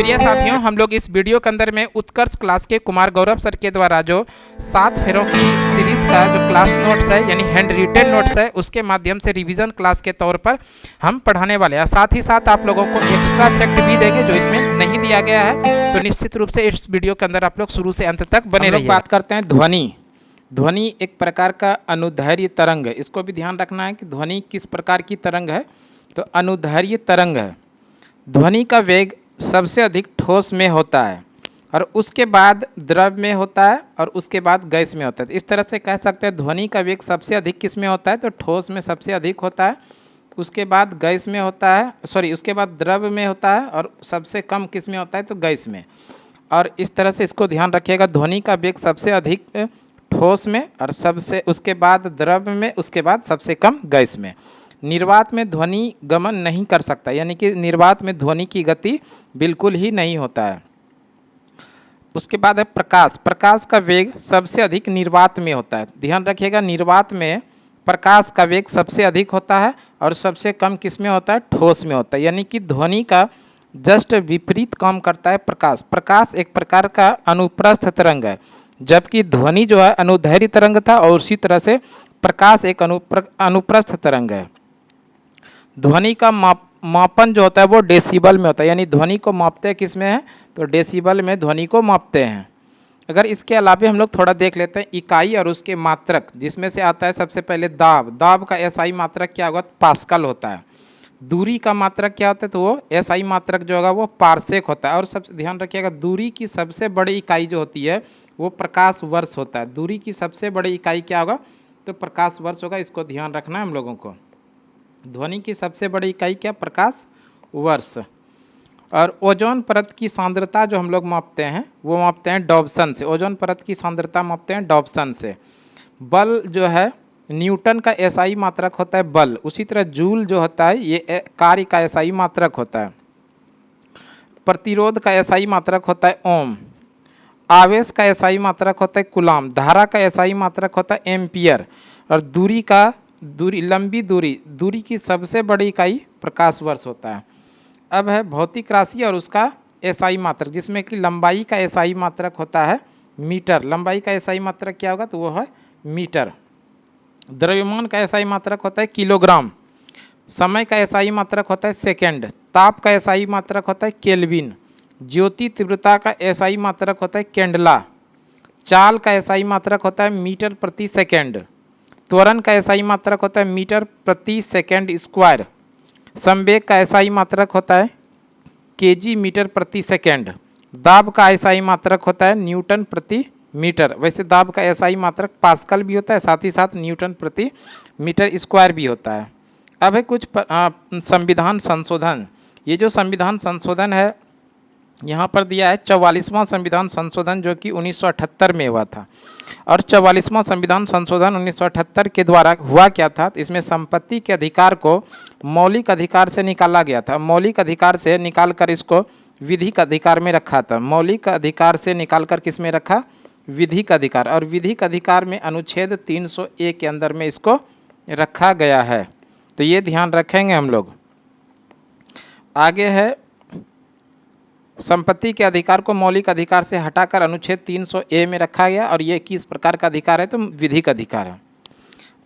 प्रिय साथियों, हम लोग इस वीडियो के अंदर में उत्कर्ष क्लास के कुमार गौरव सर के द्वारा जो 7 फेरों की सीरीज़ का जो क्लास नोट्स है यानी हैंड रिटेन नोट्स है उसके माध्यम से रिवीजन क्लास के तौर पर हम पढ़ाने वाले हैं। साथ ही साथ आप लोगों को एक्स्ट्रा फैक्ट भी देंगे जो इसमें नहीं दिया गया है। तो निश्चित रूप से इस वीडियो के अंदर आप लोग शुरू से अंत तक बने रहिए। बात करते हैं ध्वनि। ध्वनि एक प्रकार का अनुदैर्घ्य तरंग है। इसको भी ध्यान रखना है कि ध्वनि किस प्रकार की तरंग है। तो अनुदैर्घ्य तरंग है। ध्वनि का वेग सबसे अधिक ठोस में होता है और उसके बाद द्रव में होता है और उसके बाद गैस में होता है। इस तरह से कह सकते हैं ध्वनि का वेग सबसे अधिक किस में होता है, तो ठोस में सबसे अधिक होता है, उसके बाद गैस में होता है, उसके बाद द्रव में होता है और सबसे कम किस में होता है, तो गैस में। और इस तरह से इसको ध्यान रखिएगा, ध्वनि का वेग सबसे अधिक ठोस में और सबसे उसके बाद द्रव में, उसके बाद सबसे कम गैस में। निर्वात में ध्वनि गमन नहीं कर सकता, यानी कि निर्वात में ध्वनि की गति बिल्कुल ही नहीं होता है। उसके बाद है प्रकाश। प्रकाश का वेग सबसे अधिक निर्वात में होता है। ध्यान रखिएगा, निर्वात में प्रकाश का वेग सबसे अधिक होता है और सबसे कम किस में होता है, ठोस में होता है। यानी कि ध्वनि का जस्ट विपरीत काम करता है प्रकाश। प्रकाश एक प्रकार का अनुप्रस्थ तरंग है, जबकि ध्वनि जो है अनुदैर्घ्य तरंग था और उसी तरह से प्रकाश एक अनुप्रस्थ तरंग है। ध्वनि का मापन जो होता है वो डेसिबल में होता है, यानी ध्वनि को मापते हैं किस में है, तो डेसिबल में ध्वनि को मापते हैं। अगर इसके अलावा हम लोग थोड़ा देख लेते हैं इकाई और उसके मात्रक, जिसमें से आता है सबसे पहले दाब। दाब का एसआई मात्रक क्या होगा, पास्कल होता है। दूरी का मात्रक क्या होता है, तो वो एसआई मात्रक जो होगा वो पारसेक होता है। और सबसे ध्यान रखिएगा, दूरी की सबसे बड़ी इकाई जो होती है वो प्रकाश वर्ष होता है। दूरी की सबसे बड़ी इकाई क्या होगा, तो प्रकाश वर्ष होगा। इसको ध्यान रखना है हम लोगों को। ध्वनि की सबसे बड़ी इकाई क्या, प्रकाश वर्ष। और ओजोन परत की सांद्रता जो हम लोग मापते हैं वो मापते हैं डॉब्सन से। ओजोन परत की सांद्रता मापते हैं डॉब्सन से। बल जो है न्यूटन का एसआई मात्रक होता है बल। उसी तरह जूल जो होता है ये कार्य का एसआई मात्रक होता है। प्रतिरोध का एसआई मात्रक होता है ओम। आवेश का एसआई मात्रक होता है कूलाम। धारा का एसआई मात्रक होता है एम्पियर। और लंबी दूरी की सबसे बड़ी इकाई प्रकाश वर्ष होता है। अब है भौतिक राशि और उसका एसआई मात्रक, जिसमें कि लंबाई का एसआई मात्रक होता है मीटर। लंबाई का एसआई मात्रक क्या होगा, तो वो है मीटर। द्रव्यमान का एसआई मात्रक होता है किलोग्राम। समय का एसआई मात्रक होता है सेकेंड। ताप का एसआई मात्रक होता है केल्विन। ज्योति तीव्रता का एसआई मात्रक होता है कैंडला। चाल का एसआई मात्रक होता है मीटर प्रति सेकेंड। त्वरण का एसआई मात्रक होता है मीटर प्रति सेकेंड स्क्वायर। संवेग का एसआई मात्रक होता है केजी मीटर प्रति सेकेंड। दाब का एसआई मात्रक होता है न्यूटन प्रति मीटर। वैसे दाब का एसआई मात्रक पास्कल भी होता है, साथ ही साथ न्यूटन प्रति मीटर स्क्वायर भी होता है। अब है कुछ संविधान संशोधन। ये जो संविधान संशोधन है यहाँ पर दिया है 44वां संविधान संशोधन, जो कि 1978 में हुआ था। और 44वां संविधान संशोधन 1978 के द्वारा हुआ क्या था, तो इसमें संपत्ति के अधिकार को मौलिक अधिकार से निकाला गया था। मौलिक अधिकार से निकालकर इसको विधिक अधिकार में रखा था। मौलिक अधिकार से निकालकर किस में रखा, विधिक अधिकार। और विधिक अधिकार में अनुच्छेद 301 के अंदर में इसको रखा गया है। तो ये ध्यान रखेंगे हम लोग। आगे है संपत्ति के अधिकार को मौलिक अधिकार से हटाकर अनुच्छेद 300A में रखा गया। और ये किस प्रकार का अधिकार है, तो विधिक अधिकार है।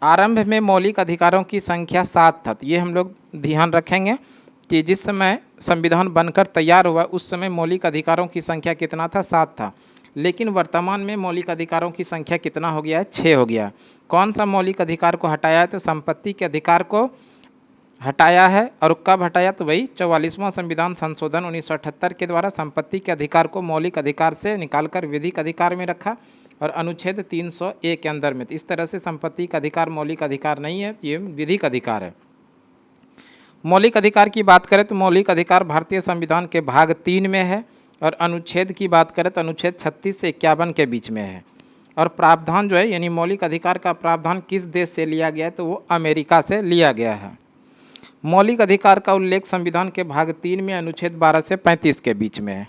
आरंभ में मौलिक अधिकारों की संख्या 7 था। तो ये हम लोग ध्यान रखेंगे कि जिस समय संविधान बनकर तैयार हुआ उस समय मौलिक अधिकारों की संख्या कितना था, 7 था। लेकिन वर्तमान में मौलिक अधिकारों की संख्या कितना हो गया है, 6 हो गया। कौन सा मौलिक अधिकार को हटाया है, तो संपत्ति के अधिकार को हटाया है। और कब हटाया, तो वही 44वां संविधान संशोधन 1978 के द्वारा संपत्ति के अधिकार को मौलिक अधिकार से निकालकर विधिक अधिकार में रखा और अनुच्छेद 301 के अंदर में। तो इस तरह से संपत्ति का अधिकार मौलिक अधिकार नहीं है, ये विधिक अधिकार है। मौलिक अधिकार की बात करें तो मौलिक अधिकार भारतीय संविधान के भाग 3 में है। और अनुच्छेद की बात करें तो अनुच्छेद 36 से 51 के बीच में है। और प्रावधान जो है यानी मौलिक अधिकार का प्रावधान किस देश से लिया गया है, तो वो अमेरिका से लिया गया है। मौलिक अधिकार का उल्लेख संविधान के भाग 3 में अनुच्छेद 12 से 35 के बीच में है।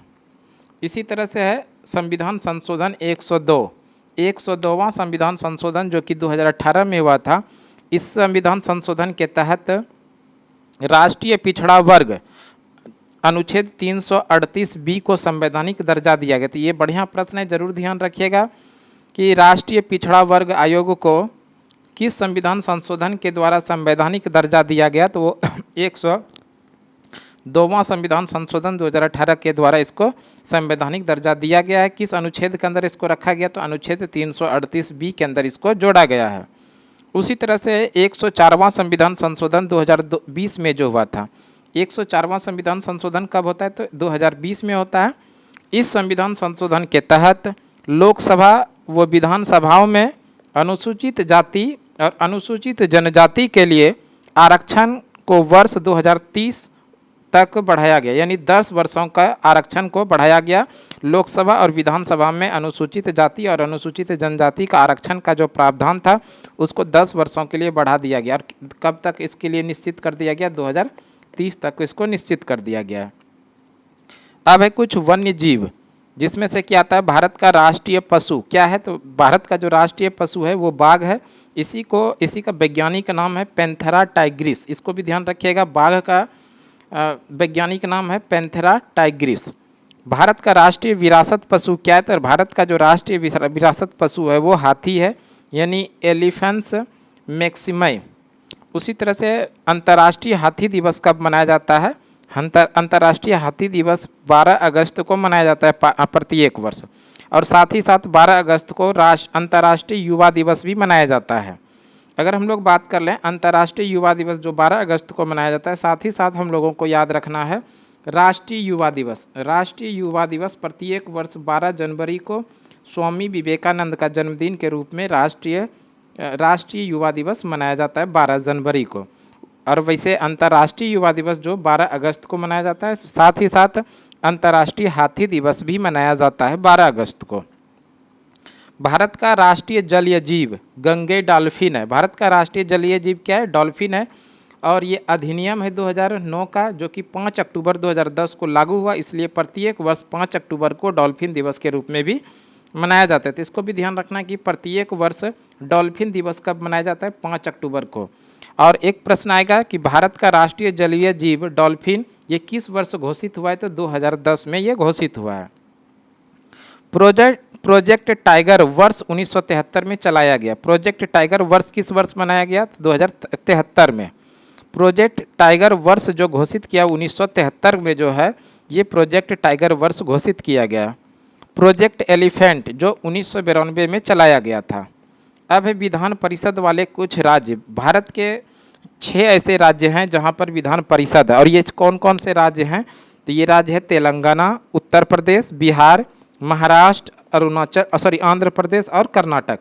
इसी तरह से है संविधान संशोधन 102वां संविधान संशोधन, जो कि 2018 में हुआ था। इस संविधान संशोधन के तहत राष्ट्रीय पिछड़ा वर्ग अनुच्छेद 338 बी को संवैधानिक दर्जा दिया गया? तो ये बढ़िया प्रश्न है, जरूर ध्यान रखिएगा कि राष्ट्रीय पिछड़ा वर्ग आयोग को किस संविधान संशोधन के द्वारा संवैधानिक दर्जा दिया गया? तो वो 102वां संविधान संशोधन 2018 के द्वारा इसको संवैधानिक दर्जा दिया गया है। किस अनुच्छेद के अंदर इसको रखा गया? तो अनुच्छेद 338 बी के अंदर इसको जोड़ा गया है। उसी तरह से 104वां संविधान संशोधन 2020 में जो हुआ था, 104वां संविधान संशोधन कब होता है? तो 2020 में होता है। इस संविधान संशोधन के तहत लोकसभा व विधानसभाओं में अनुसूचित जाति और अनुसूचित जनजाति के लिए आरक्षण को वर्ष 2030 तक बढ़ाया गया, यानी 10 वर्षों का आरक्षण को बढ़ाया गया। लोकसभा और विधानसभा में अनुसूचित जाति और अनुसूचित जनजाति का आरक्षण का जो प्रावधान था उसको 10 वर्षों के लिए बढ़ा दिया गया। और कब तक इसके लिए निश्चित कर दिया गया? 2030 तक इसको निश्चित कर दिया गया। अब है कुछ वन्य जीव, जिसमें से क्या आता है? भारत का राष्ट्रीय पशु क्या है? तो भारत का जो राष्ट्रीय पशु है वो बाघ है। इसी का वैज्ञानिक नाम है पैंथेरा टाइग्रिस। इसको भी ध्यान रखिएगा, बाघ का वैज्ञानिक नाम है पैंथेरा टाइग्रिस। भारत का राष्ट्रीय विरासत पशु क्या है? तो भारत का जो राष्ट्रीय विरासत पशु है वो हाथी है, यानी एलिफेंट्स मैक्सिमई। उसी तरह से अंतर्राष्ट्रीय हाथी दिवस कब मनाया जाता है? अंतर्राष्ट्रीय हाथी दिवस 12 अगस्त को मनाया जाता है प्रत्येक वर्ष। और साथ ही साथ 12 अगस्त को अंतर्राष्ट्रीय युवा दिवस भी मनाया जाता है। अगर हम लोग बात कर लें अंतर्राष्ट्रीय युवा दिवस जो 12 अगस्त को मनाया जाता है, साथ ही साथ हम लोगों को याद रखना है राष्ट्रीय युवा दिवस। राष्ट्रीय युवा दिवस प्रत्येक वर्ष 12 जनवरी को स्वामी विवेकानंद का जन्मदिन के रूप में राष्ट्रीय युवा दिवस मनाया जाता है 12 जनवरी को। और वैसे अंतर्राष्ट्रीय युवा दिवस जो 12 अगस्त को मनाया जाता है, साथ ही साथ अंतर्राष्ट्रीय हाथी दिवस भी मनाया जाता है 12 अगस्त को। भारत का राष्ट्रीय जलीय जीव गंगे डॉल्फिन है। भारत का राष्ट्रीय जलीय जीव क्या है? डॉल्फिन है। और ये अधिनियम है 2009 का, जो कि 5 अक्टूबर 2010 को लागू हुआ, इसलिए प्रत्येक वर्ष 5 अक्टूबर को डॉल्फिन दिवस के रूप में भी मनाया जाता है। तो इसको भी ध्यान रखना कि प्रत्येक वर्ष डॉल्फिन दिवस कब मनाया जाता है? 5 अक्टूबर को। और एक प्रश्न आएगा कि भारत का राष्ट्रीय जलीय जीव डॉल्फिन ये किस वर्ष घोषित हुआ है? तो 2010 में ये घोषित हुआ है। प्रोजेक्ट टाइगर वर्ष 1973 में चलाया गया। प्रोजेक्ट टाइगर वर्ष किस वर्ष मनाया गया? 2073 में। प्रोजेक्ट टाइगर वर्ष जो घोषित किया 1973 में जो है, ये प्रोजेक्ट टाइगर वर्ष घोषित किया गया। प्रोजेक्ट एलिफेंट जो 1992 में चलाया गया था। अब है विधान परिषद वाले कुछ राज्य। भारत के 6 ऐसे राज्य हैं जहां पर विधान परिषद है। और ये कौन कौन से राज्य हैं? तो ये राज्य है तेलंगाना, उत्तर प्रदेश, बिहार, महाराष्ट्र, आंध्र प्रदेश और कर्नाटक।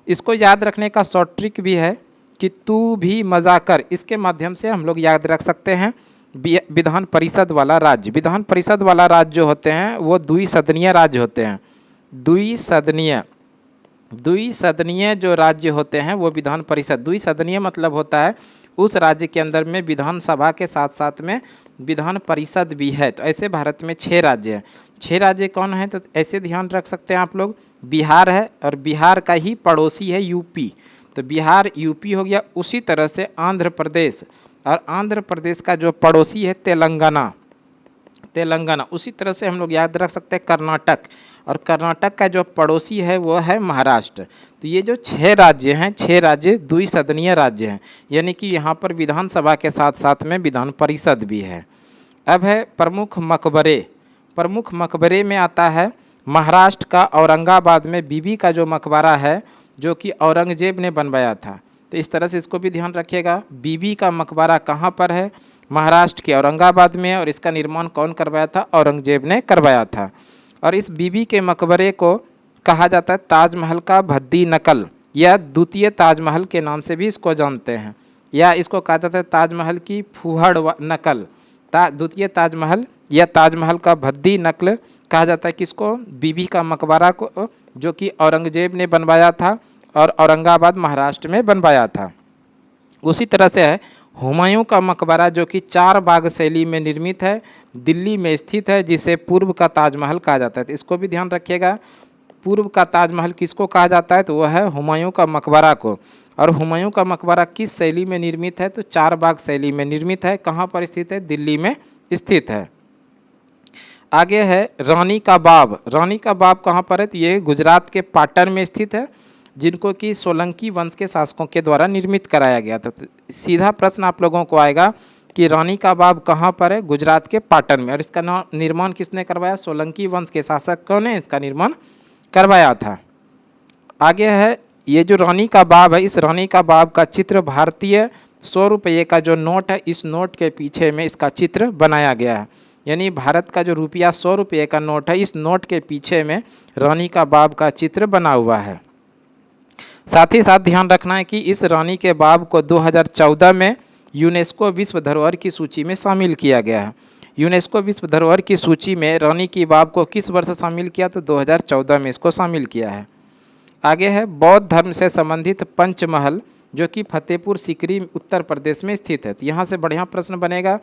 इसको याद रखने का शॉर्ट ट्रिक भी है कि तू भी मजा कर, इसके माध्यम से हम लोग याद रख सकते हैं विधान परिषद वाला राज्य। विधान परिषद वाला राज्य जो होते हैं वो द्विसदनीय राज्य होते हैं। द्विसदनीय जो राज्य होते हैं वो विधान परिषद, द्विसदनीय मतलब होता है उस राज्य के अंदर में विधानसभा के साथ साथ में विधान परिषद भी है। तो ऐसे भारत में 6 राज्य हैं। 6 राज्य कौन है? तो ऐसे ध्यान रख सकते हैं आप लोग, बिहार है और बिहार का ही पड़ोसी है यूपी, तो बिहार यूपी हो गया। उसी तरह से आंध्र प्रदेश, और आंध्र प्रदेश का जो पड़ोसी है तेलंगाना। उसी तरह से हम लोग याद रख सकते हैं कर्नाटक, और कर्नाटक का जो पड़ोसी है वो है महाराष्ट्र। तो ये जो 6 राज्य हैं, 6 राज्य द्विसदनीय राज्य हैं, यानी कि यहाँ पर विधानसभा के साथ साथ में विधान परिषद भी है। अब है प्रमुख मकबरे। प्रमुख मकबरे में आता है महाराष्ट्र का औरंगाबाद में बीबी का जो मकबरा है, जो कि औरंगजेब ने बनवाया था। तो इस तरह से इसको भी ध्यान रखिएगा, बीबी का मकबरा कहाँ पर है? महाराष्ट्र के औरंगाबाद में है। और इसका निर्माण कौन करवाया था? औरंगजेब ने करवाया था। और इस बीबी के मकबरे को कहा जाता है ताजमहल का भद्दी नकल, या द्वितीय ताजमहल के नाम से भी इसको जानते हैं, या इसको कहा जाता है ताजमहल की फूहड़ नकल। द्वितीय ताजमहल या ताजमहल का भद्दी नकल कहा जाता है किसको? बीबी का मकबरा को, जो कि औरंगजेब ने बनवाया था और औरंगाबाद महाराष्ट्र में बनवाया था। उसी तरह से है हुमायूं का मकबरा, जो कि 4 बाग शैली में निर्मित है, दिल्ली में स्थित है, जिसे पूर्व का ताजमहल कहा जाता है। तो इसको भी ध्यान रखिएगा, पूर्व का ताजमहल किसको कहा जाता है? तो वह है हुमायूं का मकबरा को। और हुमायूं का मकबरा किस शैली में निर्मित है? तो 4 बाग शैली में निर्मित है। कहाँ पर स्थित है? दिल्ली में स्थित है। आगे है रानी का बाव। रानी का बाव कहाँ पर है? तो ये गुजरात के पाटन में स्थित है, जिनको कि सोलंकी वंश के शासकों के द्वारा निर्मित कराया गया था। तो सीधा प्रश्न आप लोगों को आएगा कि रानी का बाव कहाँ पर है? गुजरात के पाटन में। और इसका निर्माण किसने करवाया? सोलंकी वंश के शासकों ने इसका निर्माण करवाया था। आगे है ये जो रानी का बाव है, इस रानी का बाव का चित्र भारतीय 100 रुपये का जो नोट है, इस नोट के पीछे में इसका चित्र बनाया गया है। यानी भारत का जो रुपया 100 रुपये का नोट है, इस नोट के पीछे में रानी का बाव का चित्र बना हुआ है। साथ ही साथ ध्यान रखना है कि इस रानी के बाव को 2014 में यूनेस्को विश्व धरोहर की सूची में शामिल किया गया है। यूनेस्को विश्व धरोहर की सूची में रानी की बाव को किस वर्ष शामिल किया? तो 2014 में इसको शामिल किया है। आगे है बौद्ध धर्म से संबंधित पंचमहल, जो कि फतेहपुर सीकरी उत्तर प्रदेश में स्थित है। तो यहाँ से बढ़िया प्रश्न बनेगा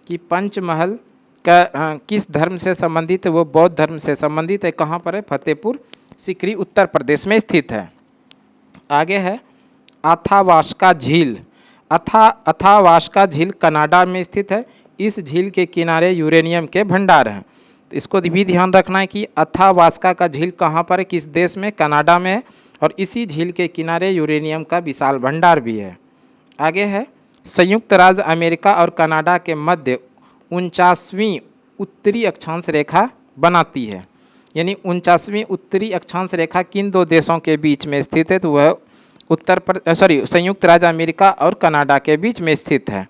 कि पंचमहल का किस धर्म से संबंधित है? वो बौद्ध धर्म से संबंधित है। कहाँ पर है? फतेहपुर सीकरी उत्तर प्रदेश में स्थित है। आगे है अथावास्का झील। अथावास्का झील कनाडा में स्थित है। इस झील के किनारे यूरेनियम के भंडार हैं। तो इसको भी ध्यान रखना है कि अथावास्का का झील कहाँ पर है, किस देश में? कनाडा में है। और इसी झील के किनारे यूरेनियम का विशाल भंडार भी है। आगे है संयुक्त राज्य अमेरिका और कनाडा के मध्य 49वीं उत्तरी अक्षांश रेखा बनाती है। यानी 49वीं उत्तरी अक्षांश रेखा किन दो देशों के बीच में स्थित है? तो वह संयुक्त राज्य अमेरिका और कनाडा के बीच में स्थित है।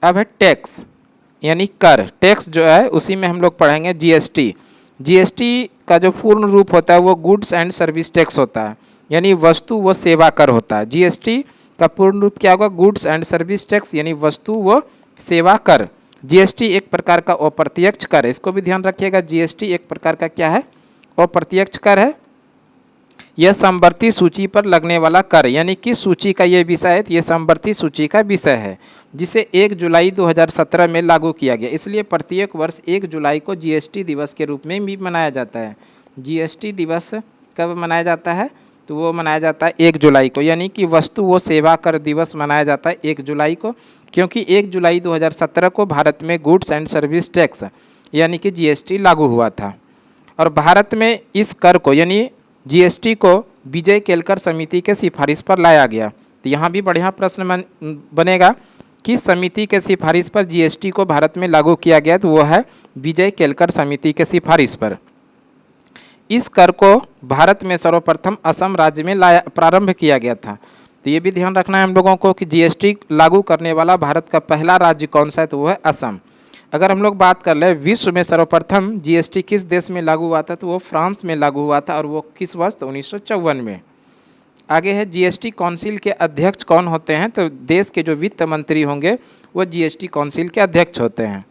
अब है टैक्स यानी कर। टैक्स जो है उसी में हम लोग पढ़ेंगे जीएसटी। जीएसटी का जो पूर्ण रूप होता है वो गुड्स एंड सर्विस टैक्स होता है, यानी वस्तु व सेवा कर होता है। जीएसटी का पूर्ण रूप क्या होगा? गुड्स एंड सर्विस टैक्स, यानी वस्तु व सेवा कर। जीएसटी एक प्रकार का अप्रत्यक्ष कर है, इसको भी ध्यान रखिएगा। जीएसटी एक प्रकार का क्या है? अप्रत्यक्ष कर है। यह समवर्ती सूची पर लगने वाला कर, यानी किस सूची का ये विषय है? तो ये समवर्ती सूची का विषय है, जिसे 1 जुलाई 2017 में लागू किया गया। इसलिए प्रत्येक वर्ष 1 जुलाई को जीएसटी दिवस के रूप में भी मनाया जाता है। जीएसटी दिवस कब मनाया जाता है? तो वो मनाया जाता है 1 जुलाई को, यानी कि वस्तु व सेवा कर दिवस मनाया जाता है 1 जुलाई को, क्योंकि 1 जुलाई 2017 को भारत में गुड्स एंड सर्विस टैक्स यानी कि जीएसटी लागू हुआ था। और भारत में इस कर को यानी जीएसटी को विजय केलकर समिति के सिफारिश पर लाया गया। तो यहाँ भी बढ़िया प्रश्न बनेगा, किस समिति के सिफारिश पर जीएसटी को भारत में लागू किया गया? तो वो है विजय केलकर समिति के सिफारिश पर। इस कर को भारत में सर्वप्रथम असम राज्य में प्रारंभ किया गया था। तो ये भी ध्यान रखना है हम लोगों को कि जीएसटी लागू करने वाला भारत का पहला राज्य कौन सा है? तो वो है असम। अगर हम लोग बात कर ले विश्व में सर्वप्रथम जीएसटी किस देश में लागू हुआ था? तो वो फ्रांस में लागू हुआ था, और वो किस वर्ष? तो 1954 में। आगे है जीएसटी काउंसिल के अध्यक्ष कौन होते हैं? तो देश के जो वित्त मंत्री होंगे वो जीएसटी काउंसिल के अध्यक्ष होते हैं।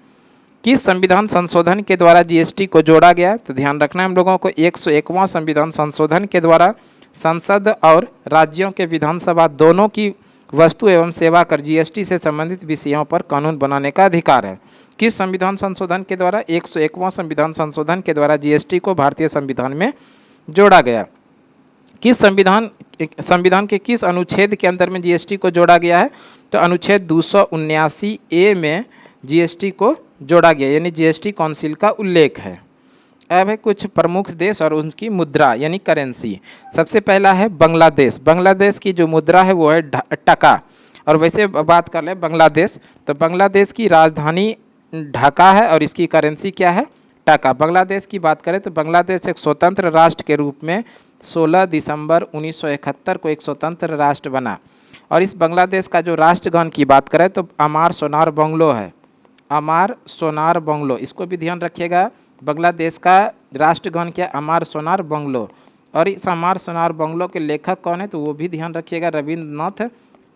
किस संविधान संशोधन के द्वारा जीएसटी को जोड़ा गया? तो ध्यान रखना है हम लोगों को 101वां संविधान संशोधन के द्वारा संसद और राज्यों के विधानसभा दोनों की वस्तु एवं सेवा कर जीएसटी से संबंधित विषयों पर कानून बनाने का अधिकार है। किस संविधान संशोधन के द्वारा? 101वां संविधान संशोधन के द्वारा जीएसटी को भारतीय संविधान में जोड़ा गया। किस संविधान के किस अनुच्छेद के अंदर में जीएसटी को जोड़ा गया है? तो अनुच्छेद 279A में जीएसटी को जोड़ा गया, यानी जीएसटी काउंसिल का उल्लेख है। अब है कुछ प्रमुख देश और उनकी मुद्रा यानी करेंसी। सबसे पहला है बांग्लादेश। बांग्लादेश की जो मुद्रा है वो है टका। और वैसे बात कर ले बांग्लादेश, तो बांग्लादेश की राजधानी ढाका है और इसकी करेंसी क्या है? टका। बांग्लादेश की बात करें तो बांग्लादेश एक स्वतंत्र राष्ट्र के रूप में 16 दिसंबर 1971 को एक स्वतंत्र राष्ट्र बना। और इस बांग्लादेश का जो राष्ट्रगान की बात करें तो अमार सोनार बांग्लो है। अमार सोनार बांग्लो, इसको भी ध्यान रखिएगा। बांग्लादेश का राष्ट्रगान क्या? अमार सोनार बांग्लो। और इस अमार सोनार बांग्लो के लेखक कौन है? तो वो भी ध्यान रखिएगा, रविंद्रनाथ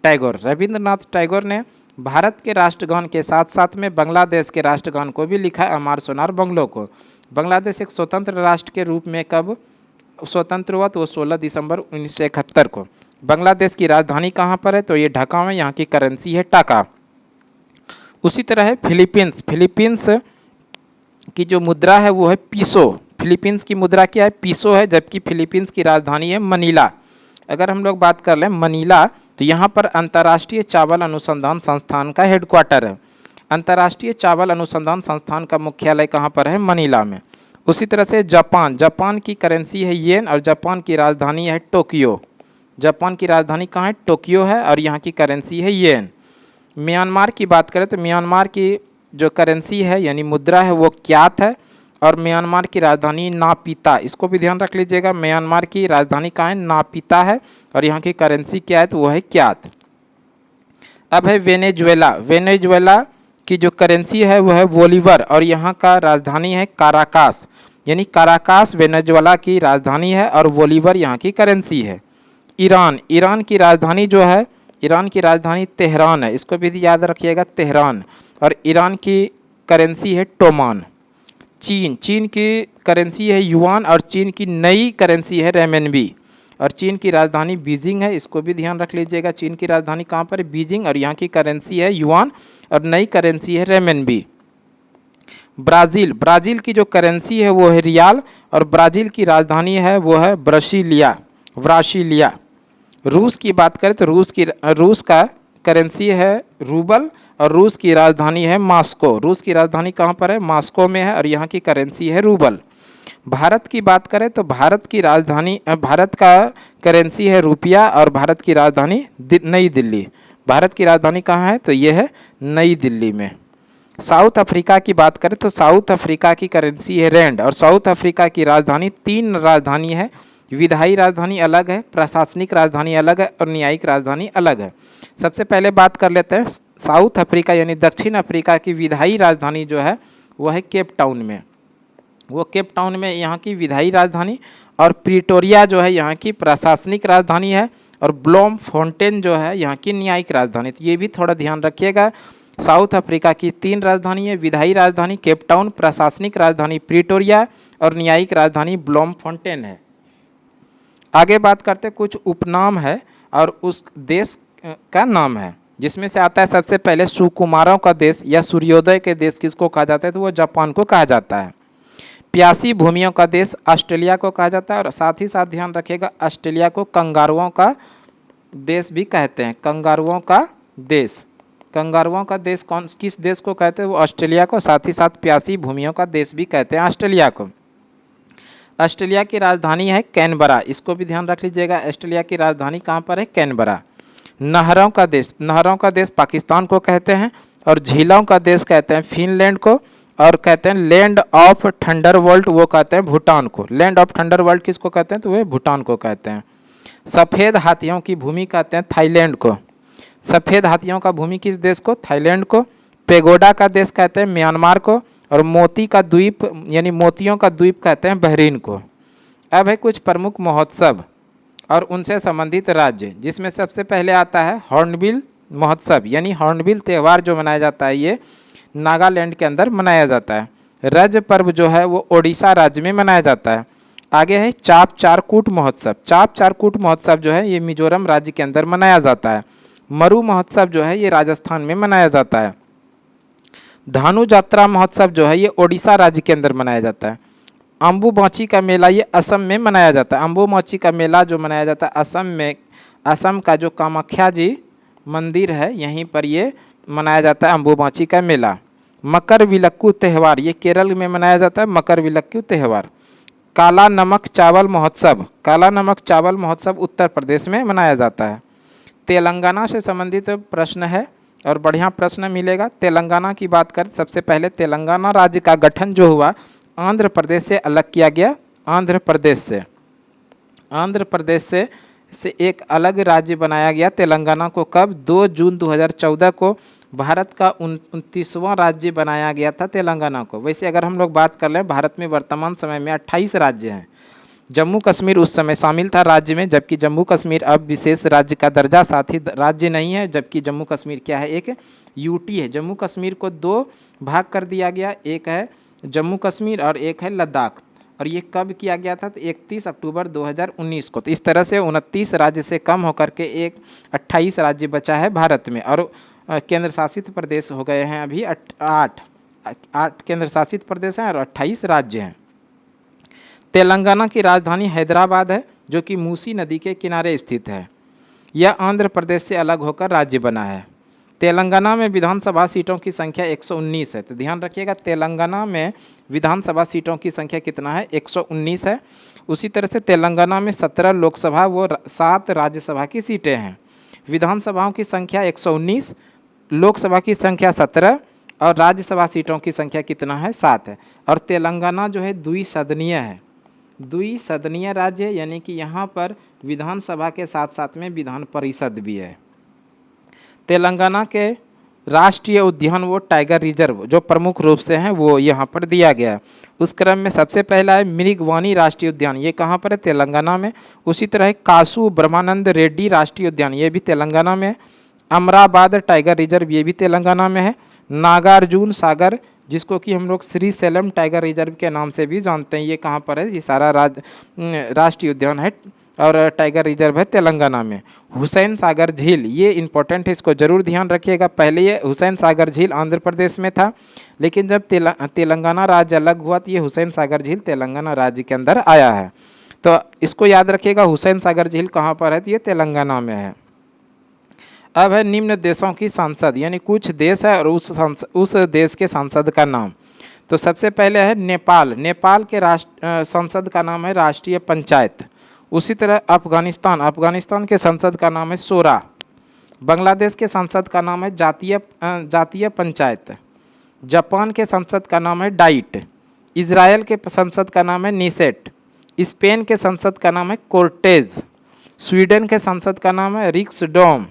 टैगोर। रविंद्रनाथ टैगोर ने भारत के राष्ट्रगान के साथ साथ में बांग्लादेश के राष्ट्रगान को भी लिखा है, अमार सोनार बांग्लो को। बांग्लादेश एक स्वतंत्र राष्ट्र के रूप में कब स्वतंत्र हुआ? तो 16 दिसंबर 1971 को। बांग्लादेश की राजधानी कहाँ पर है? तो ये ढाका में। यहाँ की करेंसी है टाका। उसी तरह है फिलीपींस। फिलीपींस की जो मुद्रा है वो है पीसो। फिलीपींस की मुद्रा क्या है? पीसो है, जबकि फिलीपींस की राजधानी है मनीला। अगर हम लोग बात कर लें मनीला, तो यहाँ पर अंतर्राष्ट्रीय चावल अनुसंधान संस्थान का हेडक्वार्टर है। अंतर्राष्ट्रीय चावल अनुसंधान संस्थान का मुख्यालय कहाँ पर है? मनीला में। उसी तरह से जापान, जापान की करेंसी है येन और जापान की राजधानी है टोक्यो। जापान की राजधानी कहाँ है? टोक्यो है और यहाँ की करेंसी है येन। म्यांमार की बात करें तो म्यांमार की जो करेंसी है यानी मुद्रा है वो क्यात है और म्यांमार की राजधानी नापीता। इसको भी ध्यान रख लीजिएगा, म्यांमार की राजधानी कहाँ है? नापीता है और यहाँ की करेंसी क्या है? तो वो है क्यात। अब है वेनेजुएला, वेनेजुएला की जो करेंसी है वो है बोलीवर और यहाँ का राजधानी है काराकास, यानी काराकास वेनेजुएला की राजधानी है और बोलीवर यहाँ की करेंसी है। ईरान, ईरान की राजधानी जो है, ईरान की राजधानी तेहरान है, इसको भी याद रखिएगा तेहरान, और ईरान की करेंसी है टोमान। चीन, चीन की करेंसी है युआन और चीन की नई करेंसी है रेमेनबी और चीन की राजधानी बीजिंग है, इसको भी ध्यान रख लीजिएगा। चीन की राजधानी कहाँ पर है? बीजिंग और यहाँ की करेंसी है युआन और नई करेंसी है रेमेनबी। ब्राज़ील, ब्राज़ील की जो करेंसी है वो है रियाल और ब्राज़ील की राजधानी है वो है ब्रासिलिया, ब्रासिलिया। रूस की बात करें तो रूस का करेंसी है रूबल और रूस की राजधानी है मॉस्को। रूस की राजधानी कहाँ पर है? मॉस्को में है और यहाँ की करेंसी है रूबल। भारत की बात करें तो भारत की राजधानी, भारत का करेंसी है रुपया और भारत की राजधानी नई दिल्ली। भारत की राजधानी कहाँ है? तो ये है नई दिल्ली में। साउथ अफ्रीका की बात करें तो साउथ अफ्रीका की करेंसी है रैंड और साउथ अफ्रीका की राजधानी, तीन राजधानी है, विधायी राजधानी अलग है, प्रशासनिक राजधानी अलग है और न्यायिक राजधानी अलग है। सबसे पहले बात कर लेते हैं साउथ अफ्रीका यानी दक्षिण अफ्रीका की विधायी राजधानी जो है वह है केप टाउन में, वो केप टाउन में यहाँ की विधायी राजधानी, और प्रिटोरिया जो है यहाँ की प्रशासनिक राजधानी है और ब्लोम फोंटेन जो है यहाँ की न्यायिक राजधानी। तो ये भी थोड़ा ध्यान रखिएगा, साउथ अफ्रीका की तीन राजधानी है, विधायी राजधानी केप टाउन, प्रशासनिक राजधानी प्रिटोरिया और न्यायिक राजधानी ब्लोम फोंटेन है। आगे बात करते कुछ उपनाम है और उस देश का नाम है, जिसमें से आता है सबसे पहले सुकुमारों का देश या सूर्योदय के देश किसको कहा जाता है? तो वो जापान को कहा जाता है। प्यासी भूमियों का देश ऑस्ट्रेलिया को कहा जाता है और साथ ही साथ ध्यान रखिएगा ऑस्ट्रेलिया को कंगारुओं का देश भी कहते हैं। कंगारुओं का देश, कंगारुओं का देश कौन किस देश को कहते हैं? वो ऑस्ट्रेलिया को, साथ ही साथ प्यासी भूमियों का देश भी कहते हैं ऑस्ट्रेलिया को। ऑस्ट्रेलिया की राजधानी है कैनबरा, इसको भी ध्यान रख लीजिएगा, ऑस्ट्रेलिया की राजधानी कहाँ पर है? कैनबरा। नहरों का देश, नहरों का देश पाकिस्तान को कहते हैं और झीलों का देश कहते हैं फिनलैंड को और कहते हैं लैंड ऑफ थंडरबोल्ट, वो कहते हैं भूटान को। लैंड ऑफ थंडरबोल्ट किसको कहते हैं? तो वे भूटान को कहते हैं। सफ़ेद हाथियों की भूमि कहते हैं थाईलैंड को। सफ़ेद हाथियों का भूमि किस देश को? थाईलैंड को। पेगोडा का देश कहते हैं म्यांमार को और मोती का द्वीप यानी मोतियों का द्वीप कहते हैं बहरीन को। अब है कुछ प्रमुख महोत्सव और उनसे संबंधित राज्य, जिसमें सबसे पहले आता है हॉर्नबिल महोत्सव, यानी हॉर्नबिल त्यौहार जो मनाया जाता है ये नागालैंड के अंदर मनाया जाता है। रज पर्व जो है वो ओडिशा राज्य में मनाया जाता है। आगे है चाप चारकूट महोत्सव, चाप चारकूट महोत्सव जो है ये मिजोरम राज्य के अंदर मनाया जाता है। मरु महोत्सव जो है ये राजस्थान में मनाया जाता है। धानु यात्रा महोत्सव जो है ये ओडिशा राज्य के अंदर मनाया जाता है। अम्बुबाची का मेला ये असम में मनाया जाता है। अम्बुबाची का मेला जो मनाया जाता है असम में, असम का जो कामाख्या जी मंदिर है यहीं पर ये मनाया जाता है अम्बुबाची का मेला। मकर विलक्कू त्यौहार ये केरल में मनाया जाता है, मकर विलक्कू त्यौहार। काला नमक चावल महोत्सव, काला नमक चावल महोत्सव उत्तर प्रदेश में मनाया जाता है। तेलंगाना से संबंधित प्रश्न है और बढ़िया प्रश्न मिलेगा। तेलंगाना की बात करें, सबसे पहले तेलंगाना राज्य का गठन जो हुआ आंध्र प्रदेश से अलग किया गया। आंध्र प्रदेश से एक अलग राज्य बनाया गया तेलंगाना को। कब? 2 जून 2014 को भारत का 29वां राज्य बनाया गया था तेलंगाना को। वैसे अगर हम लोग बात कर लें भारत में वर्तमान समय में 28 राज्य हैं। जम्मू कश्मीर उस समय शामिल था राज्य में, जबकि जम्मू कश्मीर अब विशेष राज्य का दर्जा, साथ ही राज्य नहीं है, जबकि जम्मू कश्मीर क्या है? एक यूटी है। जम्मू कश्मीर को 2 भाग कर दिया गया, एक है जम्मू कश्मीर और एक है लद्दाख। और ये कब किया गया था? तो 31 अक्टूबर 2019 को। तो इस तरह से 29 राज्य से कम होकर के 28 राज्य बचा है भारत में और केंद्र शासित प्रदेश हो गए हैं अभी 8 केंद्र शासित प्रदेश हैं और 28 राज्य हैं। तेलंगाना की राजधानी हैदराबाद है जो कि मूसी नदी के किनारे स्थित है। यह आंध्र प्रदेश से अलग होकर राज्य बना है। तेलंगाना में विधानसभा सीटों की संख्या 119 है। तो ध्यान रखिएगा, तेलंगाना में विधानसभा सीटों की संख्या कितना है, 119 है। उसी तरह से तेलंगाना में 17 लोकसभा व 7 राज्यसभा की सीटें हैं। विधानसभाओं की संख्या 119, लोकसभा की संख्या 17 और राज्यसभा सीटों की संख्या कितना है, 7 है। और तेलंगाना जो है द्विसदनीय है, द्विसदनीय राज्य है, यानी कि यहाँ पर विधानसभा के साथ साथ में विधान परिषद भी है। तेलंगाना के राष्ट्रीय उद्यान वो टाइगर रिजर्व जो प्रमुख रूप से हैं वो यहाँ पर दिया गया है। उस क्रम में सबसे पहला है मृगवानी राष्ट्रीय उद्यान, ये कहाँ पर है, तेलंगाना में। उसी तरह कासू ब्रह्मानंद रेड्डी राष्ट्रीय उद्यान, ये भी तेलंगाना में है। अमराबाद टाइगर रिजर्व, ये भी तेलंगाना में है। नागार्जुन सागर, जिसको कि हम लोग श्री सेलम टाइगर रिजर्व के नाम से भी जानते हैं, ये कहाँ पर है, ये सारा राष्ट्रीय उद्यान है और टाइगर रिजर्व है तेलंगाना में। हुसैन सागर झील, ये इंपॉर्टेंट है, इसको जरूर ध्यान रखिएगा। पहले ये हुसैन सागर झील आंध्र प्रदेश में था, लेकिन जब तेलंगाना राज्य अलग हुआ तो ये हुसैन सागर झील तेलंगाना राज्य के अंदर आया है। तो इसको याद रखिएगा, हुसैन सागर झील कहाँ पर है, तो ये तेलंगाना में है। अब है निम्न देशों की सांसद, यानी कुछ देश है और उस देश के सांसद का नाम। तो सबसे पहले है नेपाल, नेपाल के संसद का नाम है राष्ट्रीय पंचायत। उसी तरह अफगानिस्तान, अफगानिस्तान के संसद का नाम है शोरा। बांग्लादेश के संसद का नाम है जातीय पंचायत। जापान के संसद का नाम है डाइट। इजराइल के संसद का नाम है नीसेट। स्पेन के संसद का नाम है कोर्टेज। स्वीडन के संसद का नाम है रिक्सडोम।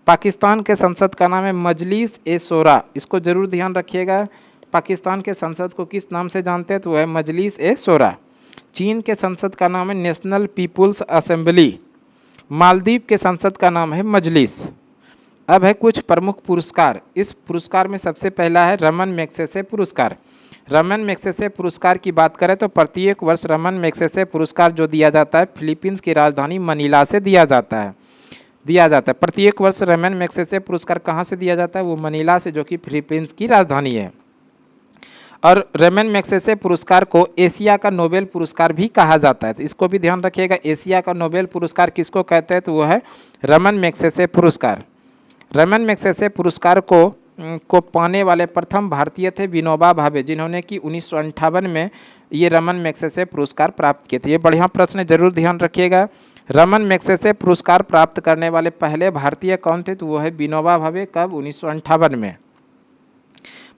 पाकिस्तान के संसद का नाम है मजलिस ए शोरा, इसको जरूर ध्यान रखिएगा। पाकिस्तान के संसद को किस नाम से जानते हैं, तो वह है मजलिस ए शोरा। चीन के संसद का नाम है नेशनल पीपुल्स असेंबली। मालदीव के संसद का नाम है मजलिस। अब है कुछ प्रमुख पुरस्कार। इस पुरस्कार में सबसे पहला है रमन मैग्सेसे पुरस्कार। रमन मैग्सेसे पुरस्कार की बात करें तो प्रत्येक वर्ष रमन मैग्सेसे पुरस्कार जो दिया जाता है फिलीपींस की राजधानी मनीला से दिया जाता है। प्रत्येक वर्ष रमन मैग्सेसे पुरस्कार कहाँ से दिया जाता है, वो मनीला से, जो कि फिलीपींस की राजधानी है। और रमन मैग्सेसे पुरस्कार को एशिया का नोबेल पुरस्कार भी कहा जाता है, तो इसको भी ध्यान रखिएगा। एशिया का नोबेल पुरस्कार किसको कहते हैं, तो वो है रमन मैग्सेसे पुरस्कार। रमन मैग्सेसे पुरस्कार को पाने वाले प्रथम भारतीय थे विनोबा भावे, जिन्होंने कि 1958 में ये रमन मैग्सेसे पुरस्कार प्राप्त किए थे। ये बढ़िया प्रश्न है, जरूर ध्यान रखिएगा। रमन मैग्सेसे पुरस्कार प्राप्त करने वाले पहले भारतीय कौन थे, तो वो है विनोबा भावे। कब, 1958 में।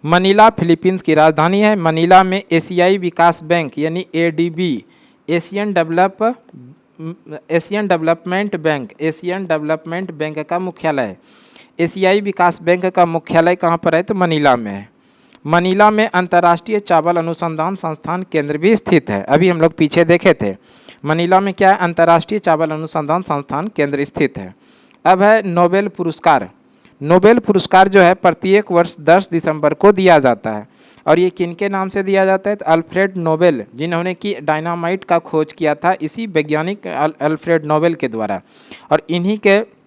मनीला फिलीपींस की राजधानी है। मनीला में एशियाई विकास बैंक यानी ADB, एशियन डेवलपमेंट बैंक का मुख्यालय है। एशियाई विकास बैंक का मुख्यालय कहाँ पर है, तो मनीला में है। मनीला में अंतर्राष्ट्रीय चावल अनुसंधान संस्थान केंद्र भी स्थित है। अभी हम लोग पीछे देखे थे, मनीला में क्या है, अंतर्राष्ट्रीय चावल अनुसंधान संस्थान केंद्र स्थित है। अब है नोबेल पुरस्कार। नोबेल पुरस्कार जो है प्रत्येक वर्ष 10 दिसंबर को दिया जाता है। और ये किनके नाम से दिया जाता है, तो अल्फ्रेड नोबेल, जिन्होंने कि डायनामाइट का खोज किया था, इसी वैज्ञानिक अल्फ्रेड नोबेल के द्वारा, और इन्हीं के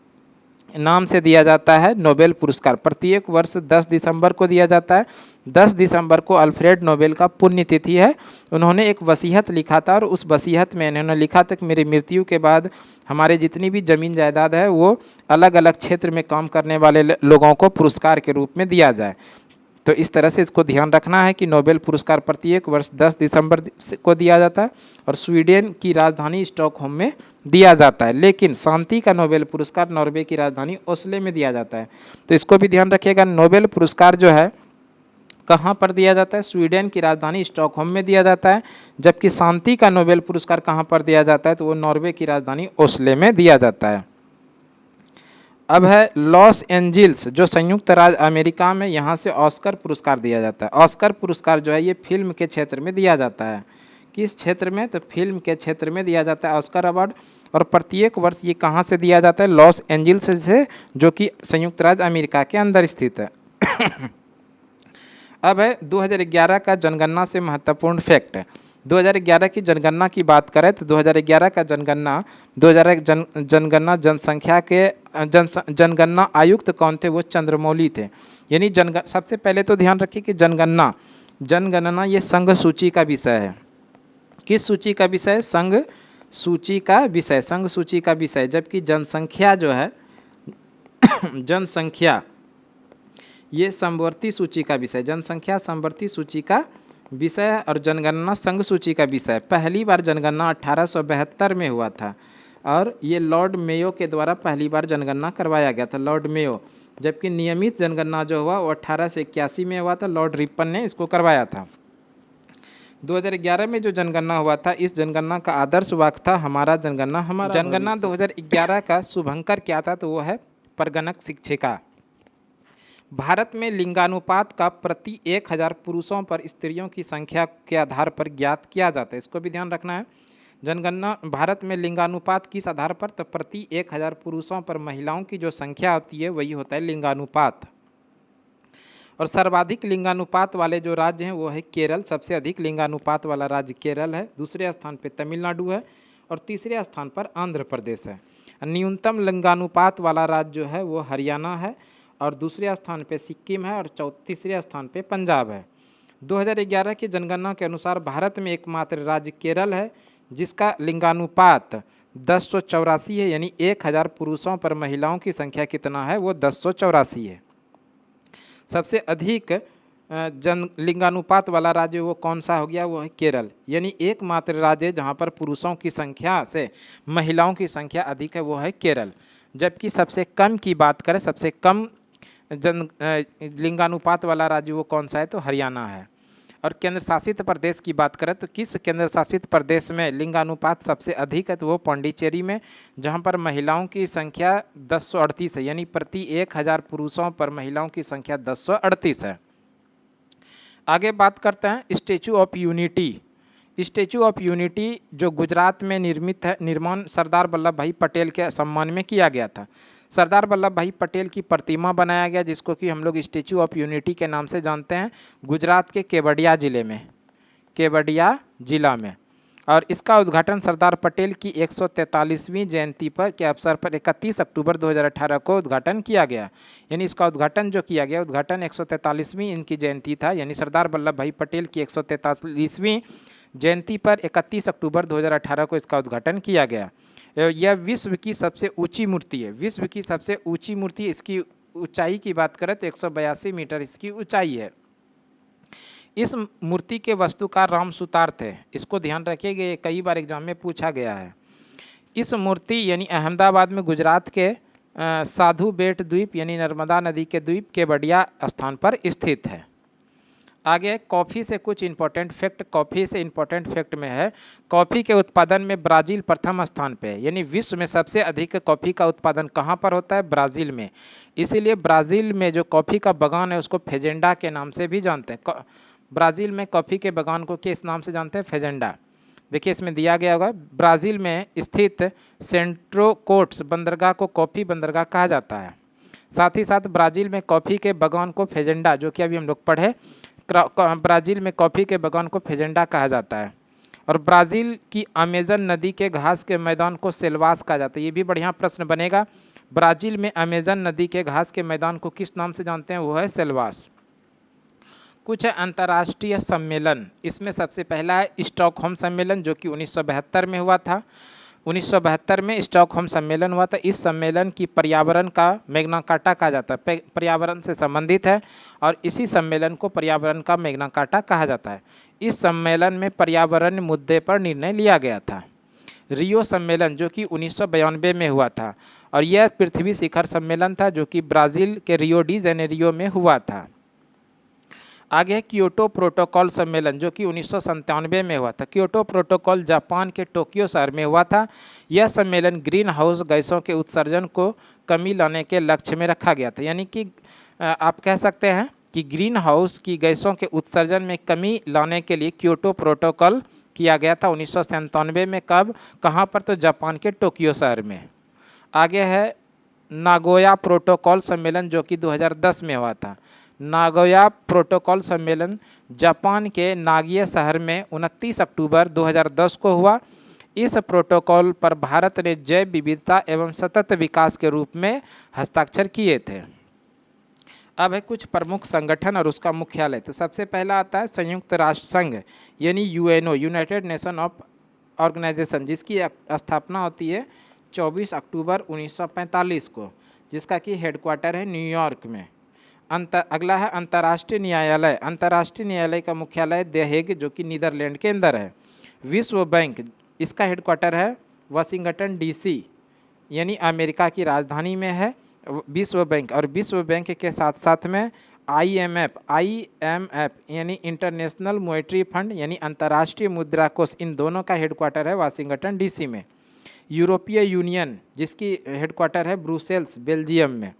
नाम से दिया जाता है नोबेल पुरस्कार। प्रत्येक वर्ष 10 दिसंबर को दिया जाता है। 10 दिसंबर को अल्फ्रेड नोबेल का पुण्यतिथि है। उन्होंने एक वसीयत लिखा था और उस वसीयत में इन्होंने लिखा था कि मेरी मृत्यु के बाद हमारे जितनी भी ज़मीन जायदाद है वो अलग अलग क्षेत्र में काम करने वाले लोगों को पुरस्कार के रूप में दिया जाए। तो इस तरह से इसको ध्यान रखना है कि नोबेल पुरस्कार प्रत्येक वर्ष 10 दिसंबर को दिया जाता है और स्वीडन की राजधानी स्टॉकहोम में दिया जाता है। लेकिन शांति का नोबेल पुरस्कार नॉर्वे की राजधानी ओस्लो में दिया जाता है। तो इसको भी ध्यान रखिएगा, नोबेल पुरस्कार जो है कहाँ पर दिया जाता है, स्वीडन की राजधानी स्टॉकहोम में दिया जाता है। जबकि शांति का नोबेल पुरस्कार कहाँ पर दिया जाता है, तो वो नॉर्वे की राजधानी ओस्लो में दिया जाता है। अब है लॉस एंजिल्स, जो संयुक्त राज्य अमेरिका में, यहाँ से ऑस्कर पुरस्कार दिया जाता है। ऑस्कर पुरस्कार जो है ये फिल्म के क्षेत्र में दिया जाता है। किस क्षेत्र में, तो फिल्म के क्षेत्र में दिया जाता है ऑस्कर अवार्ड। और प्रत्येक वर्ष ये कहाँ से दिया जाता है, लॉस एंजिल्स से, जो कि संयुक्त राज्य अमेरिका के अंदर स्थित है। अब है 2011 का जनगणना से महत्वपूर्ण फैक्ट। 2011 की जनगणना की बात करें तो 2011 का जनगणना जनसंख्या के जनगणना आयुक्त कौन थे, वो चंद्रमौली थे। यानी सबसे पहले तो ध्यान रखिए कि जनगणना ये संघ सूची का विषय है। किस सूची का विषय है, संघ सूची का विषय। जबकि जनसंख्या जो है जनसंख्या ये समवर्ती सूची का विषय, जनसंख्या समवर्ती सूची का विषय है और जनगणना संघ सूची का विषय। पहली बार जनगणना 1872 में हुआ था और ये लॉर्ड मेयो के द्वारा पहली बार जनगणना करवाया गया था, लॉर्ड मेयो। जबकि नियमित जनगणना जो हुआ वो 1881 में हुआ था, लॉर्ड रिपन ने इसको करवाया था। 2011 में जो जनगणना हुआ था, इस जनगणना का आदर्श वाक्य था हमारा जनगणना हमारा। जनगणना 2011 का शुभंकर क्या था, तो वो है परगणक शिक्षिका। भारत में लिंगानुपात का प्रति 1000 पुरुषों पर स्त्रियों की संख्या के आधार पर ज्ञात किया जाता है, इसको भी ध्यान रखना है। जनगणना भारत में लिंगानुपात किस आधार पर, तो प्रति 1000 पुरुषों पर महिलाओं की जो संख्या होती है वही होता है लिंगानुपात। और सर्वाधिक लिंगानुपात वाले जो राज्य हैं वो है केरल, सबसे अधिक लिंगानुपात वाला राज्य केरल है। दूसरे स्थान पर तमिलनाडु है और तीसरे स्थान पर आंध्र प्रदेश है। न्यूनतम लिंगानुपात वाला राज्य जो है वो हरियाणा है और दूसरे स्थान पे सिक्किम है और तीसरे स्थान पे पंजाब है। 2011 की जनगणना के अनुसार भारत में एकमात्र राज्य केरल है जिसका लिंगानुपात 1084 है, यानी 1000 पुरुषों पर महिलाओं की संख्या कितना है, वो 1084 है। सबसे अधिक लिंगानुपात वाला राज्य वो कौन सा हो गया, वो है केरल, यानी एकमात्र राज्य जहाँ पर पुरुषों की संख्या से महिलाओं की संख्या अधिक है वो है केरल। जबकि सबसे कम की बात करें, सबसे कम लिंगानुपात वाला राज्य वो कौन सा है, तो हरियाणा है। और केंद्र शासित प्रदेश की बात करें तो किस केंद्र शासित प्रदेश में लिंगानुपात सबसे अधिक है, तो वो पौंडीचेरी में, जहां पर महिलाओं की संख्या 1038 है, यानी प्रति 1000 पुरुषों पर महिलाओं की संख्या 1038 है। आगे बात करते हैं statue of unity. Statue of unity जो गुजरात में निर्मित है, निर्माण सरदार वल्लभ भाई पटेल के सम्मान में किया गया था। सरदार वल्लभ भाई पटेल की प्रतिमा बनाया गया जिसको कि हम लोग स्टैचू ऑफ यूनिटी के नाम से जानते हैं, गुजरात के केवड़िया ज़िले में, केवड़िया जिला में। और इसका उद्घाटन सरदार पटेल की 143वीं जयंती पर के अवसर पर 31 अक्टूबर 2018 को उद्घाटन किया गया। यानी इसका उद्घाटन जो किया गया, उद्घाटन 143वीं इनकी जयंती था, यानी सरदार वल्लभ भाई पटेल की 143वीं जयंती पर 31 अक्टूबर 2018 को इसका उद्घाटन किया गया। यह विश्व की सबसे ऊंची मूर्ति है, विश्व की सबसे ऊंची मूर्ति। इसकी ऊंचाई की बात करें तो 182 मीटर इसकी ऊंचाई है। इस मूर्ति के वास्तुकार राम सुतार थे, इसको ध्यान रखिएगा, ये कई बार एग्जाम में पूछा गया है। इस मूर्ति यानी अहमदाबाद में गुजरात के साधु बेट द्वीप यानी नर्मदा नदी के द्वीप के बढ़िया स्थान पर स्थित है। आगे कॉफ़ी से कुछ इंपॉर्टेंट फैक्ट। कॉफ़ी से इंपॉर्टेंट फैक्ट में है, कॉफ़ी के उत्पादन में ब्राज़ील प्रथम स्थान पे है, यानी विश्व में सबसे अधिक कॉफ़ी का उत्पादन कहाँ पर होता है, ब्राज़ील में। इसीलिए ब्राज़ील में जो कॉफ़ी का बागान है उसको फेजेंडा के नाम से भी जानते हैं। ब्राज़ील में कॉफ़ी के बागान को किस नाम से जानते हैं, फेजेंडा। देखिए इसमें दिया गया होगा, ब्राज़ील में स्थित सेंट्रो कोट्स बंदरगाह को कॉफ़ी बंदरगाह कहा जाता है। साथ ही साथ ब्राज़ील में कॉफ़ी के बागान को फेजेंडा, जो कि अभी हम लोग पढ़े, ब्राज़ील में कॉफ़ी के बागान को फेजेंडा कहा जाता है। और ब्राज़ील की अमेजन नदी के घास के मैदान को सेल्वास कहा जाता है। ये भी बढ़िया प्रश्न बनेगा, ब्राज़ील में अमेजन नदी के घास के मैदान को किस नाम से जानते हैं, वो है सेल्वास। कुछ अंतर्राष्ट्रीय सम्मेलन, इसमें सबसे पहला है स्टॉकहोम सम्मेलन जो कि 1972 में हुआ था। 1972 में स्टॉकहोम सम्मेलन हुआ था। इस सम्मेलन की पर्यावरण का मैग्ना कार्टा कहा जाता है, पर्यावरण से संबंधित है और इसी सम्मेलन को पर्यावरण का मैग्ना कार्टा कहा जाता है। इस सम्मेलन में पर्यावरण मुद्दे पर निर्णय लिया गया था। रियो सम्मेलन जो कि 1992 में हुआ था और यह पृथ्वी शिखर सम्मेलन था जो कि ब्राज़ील के रियो डी जेनेरियो में हुआ था। आगे है क्योटो प्रोटोकॉल सम्मेलन जो कि 1997 में हुआ था। क्योटो प्रोटोकॉल जापान के टोक्यो शहर में हुआ था। यह सम्मेलन ग्रीन हाउस गैसों के उत्सर्जन को कमी लाने के लक्ष्य में रखा गया था। यानी कि आप कह सकते हैं कि ग्रीन हाउस की गैसों के उत्सर्जन में कमी लाने के लिए क्योटो प्रोटोकॉल किया गया था 1997 में। कब, कहाँ पर, तो जापान के टोक्यो शहर में। आगे है नागोया प्रोटोकॉल सम्मेलन जो कि 2010 में हुआ था। नागोया प्रोटोकॉल सम्मेलन जापान के नागिया शहर में 29 अक्टूबर 2010 को हुआ। इस प्रोटोकॉल पर भारत ने जैव विविधता एवं सतत विकास के रूप में हस्ताक्षर किए थे। अब है कुछ प्रमुख संगठन और उसका मुख्यालय। तो सबसे पहला आता है संयुक्त राष्ट्र संघ यानी UNO, united nation of organization, जिसकी स्थापना होती है 24 अक्टूबर 1945 को, जिसका कि हेडक्वार्टर है न्यूयॉर्क में। अगला है अंतर्राष्ट्रीय न्यायालय। अंतर्राष्ट्रीय न्यायालय का मुख्यालय द हेग जो कि नीदरलैंड के अंदर है। विश्व बैंक, इसका हेडक्वार्टर है वाशिंगटन डीसी, यानी अमेरिका की राजधानी में है विश्व बैंक। और विश्व बैंक के साथ साथ में आईएमएफ यानी इंटरनेशनल मॉनेटरी फंड यानी अंतर्राष्ट्रीय मुद्रा कोष, इन दोनों का हेडक्वार्टर है वाशिंगटन डीसी में। यूरोपीय यूनियन जिसकी हेडक्वार्टर है ब्रुसेल्स बेल्जियम में।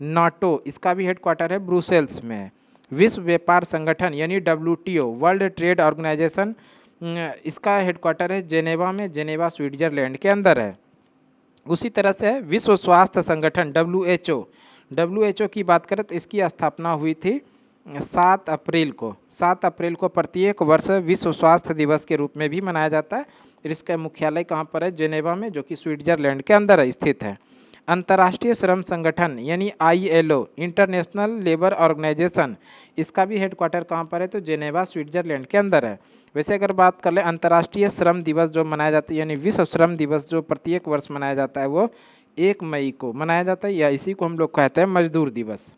नाटो, इसका भी हेडक्वार्टर है ब्रुसेल्स में। विश्व व्यापार संगठन यानी WTO वर्ल्ड ट्रेड ऑर्गेनाइजेशन, इसका हेडक्वार्टर है जेनेवा में, जेनेवा स्विट्जरलैंड के अंदर है। उसी तरह से विश्व स्वास्थ्य संगठन WHO की बात करें तो इसकी स्थापना हुई थी 7 अप्रैल को। 7 अप्रैल को प्रत्येक वर्ष विश्व स्वास्थ्य दिवस के रूप में भी मनाया जाता है। इसका मुख्यालय कहाँ पर है? जेनेवा में, जो कि स्विट्जरलैंड के अंदर स्थित है। अंतर्राष्ट्रीय श्रम संगठन यानी ILO इंटरनेशनल लेबर ऑर्गेनाइजेशन, इसका भी हेडक्वार्टर कहाँ पर है? तो जेनेवा स्विट्जरलैंड के अंदर है। वैसे अगर बात कर ले अंतर्राष्ट्रीय श्रम दिवस जो मनाया जाता है यानी विश्व श्रम दिवस जो प्रत्येक वर्ष मनाया जाता है वो 1 मई को मनाया जाता है, या इसी को हम लोग कहते हैं मजदूर दिवस।